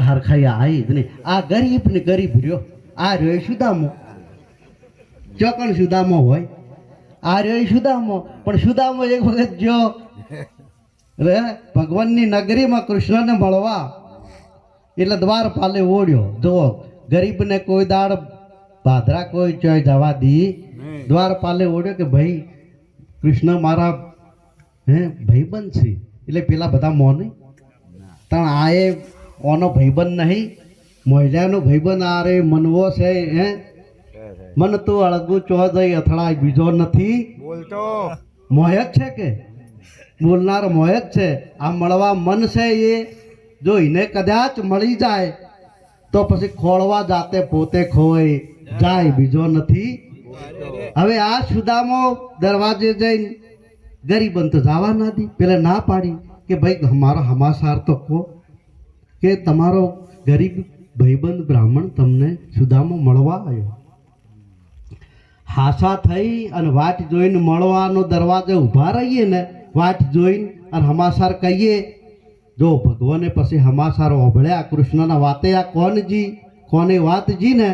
હરખાઈ આવી જ નહીં. આ ગરીબ ને ગરીબ રહ્યો, આ રહ્યો સુદામો. ચોકણ સુદામો હોય, આ રહ્યો સુદામો. પણ સુદામો એક વખત જો રે ભગવાનની નગરીમાં કૃષ્ણને મળવા એટલે દ્વારપાલે ઓળ્યો. જો ગરીબને કોઈ દાડ ભાદરા કોઈ ચોય જવા દી. દ્વારપાલે ઓળ્યો કે ભાઈ કૃષ્ણ મારા ભાઈબંધ છે. એટલે પેલા બધા મોને પણ આ એ ઓનો ભાઈબંધ નહીં, મોહિલાનો ભાઈબંધ. આ રે મનવો છે. મન તું અળગું ચો જઈ અથડાય બીજો નથી બોલતો. મોહ જ છે કે બોલનાર મોહ જ છે. આ મળવા મન છે એ જો એને કદાચ મળી જાય તો પછી ખોળવા જાતે પોતે ખોય જાય બીજો નથી. હવે આ સુદામો દરવાજે જઈને ગરીબન તો જવા ના દી. પેલા ના પાડી કે ભાઈ અમારો હમાસાર તો કહો કે તમારો ગરીબ ભાઈબંધ બ્રાહ્મણ તમને સુદામો મળવા આવ્યો. હાસા થઈ અને વાટ જોઈને મળવાનો દરવાજે ઊભા રહીએ ને, વાટ જોઈને અને હમાસાર કહીએ. જો ભગવાને પછી હમાસાર ઓભળ્યા કૃષ્ણના વાતે. આ કોણજી કોને વાતજી ને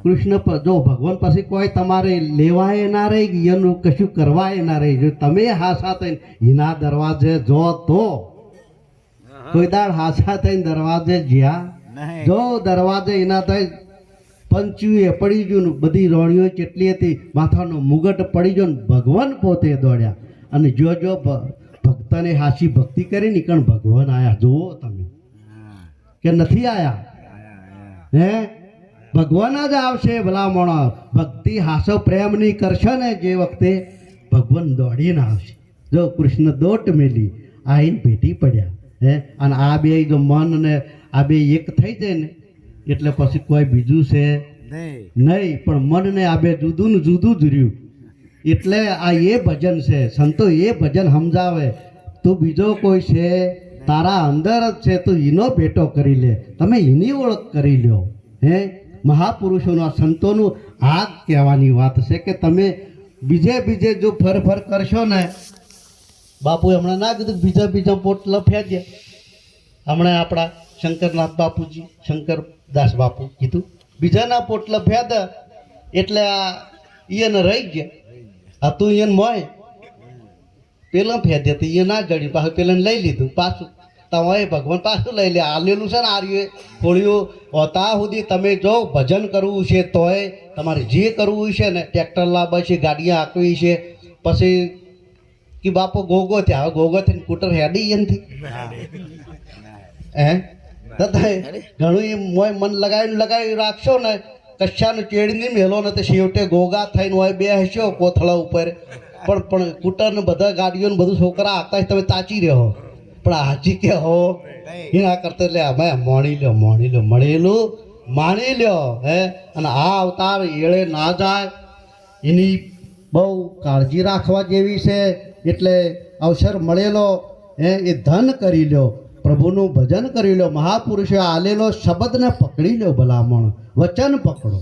કૃષ્ણ જો ભગવાન પછી કોઈ તમારે લેવાય ના રહી, એનું કશું કરવાય ના રહી. જો તમે હાસા થઈને એના દરવાજે જો તો કોઈ દાડ હાસા થઈને દરવાજે જ્યાં જો દરવાજે એના થઈ પંચ્યું પડી ગયું, બધી રોણીઓ કેટલી હતી, માથાનો મુગટ પડી ગયો ને ભગવાન પોતે દોડ્યા. અને જો જો ભક્તને હાસી ભક્તિ કરી ને કણ ભગવાન આયા. જુઓ તમે કે નથી આયા. ભગવાન જ આવશે ભલામણો. ભક્તિ હાસો પ્રેમ ની કરશે ને જે વખતે ભગવાન દોડીને આવશે. જો કૃષ્ણ દોટ મેલી આઈને ભેટી પડ્યા. અને આ બે જો મન ને આ બે એક થઈ જાય ને એટલે પછી કોઈ બીજું છે નહીં. પણ મન ને આ બે જુદું ને જુદું જ રહ્યું. એટલે આ એ ભજન છે. સંતો એ ભજન સમજાવે. તું બીજો કોઈ છે તારા અંદર જ છે, તું એનો ભેટો કરી લે. તમે એની ઓળખ કરી લ્યો. મહાપુરુષોના સંતોનું આ કહેવાની વાત છે કે તમે બીજે જો ફર કરશો ને. બાપુ હમણાં ના કીધું બીજા પોટલા ફેંક્યા. હમણાં આપણા શંકરનાથ બાપુજી શંકરદાસ બાપુ કીધું બીજાના પોટલા ફેંદ એટલે આ ઈયને રહી ગયા. આ તું ઈયન મોય પેલા ફેંદે તો ઈએ ના જડ્યું, પાછું પેલાને લઈ લીધું. પાછું તમારે ભગવાન પાછું લઈ લે. આલેલું છે ને આર્યું ખોળ્યું હોતા સુધી તમે જો ભજન કરવું છે તોય તમારે જે કરવું છે ને ટ્રેક્ટર લાવવા છે, ગાડીਆਂ હાંકવી છે. પછી કે બાપો ગોગો થયા. હવે ગોગો થઈને સ્કૂટર હેડી એનથી ઘણું એ મોય મન લગાવી રાખશો ને કશાનું ચેડ નહીં મેલો ને તો છેવટે ગોગા થઈને હોય બે હશો કોથળા ઉપર. પણ સ્કૂટર ને બધા ગાડીઓ ને બધું છોકરા હાંકતા તમે તાચી રહ્યો. પણ હાજી કે હો એના કરતા એટલે અમે મોણી લ્યો મળેલું માણી લ્યો. અને આ અવતાર એળે ના જાય એની બહુ કાળજી રાખવા જેવી છે. એટલે અવસર મળેલો એ ધન કરી લ્યો, પ્રભુનું ભજન કરી લો. મહાપુરુષે આલેલો શબ્દને પકડી લો. ભલામણ વચન પકડો.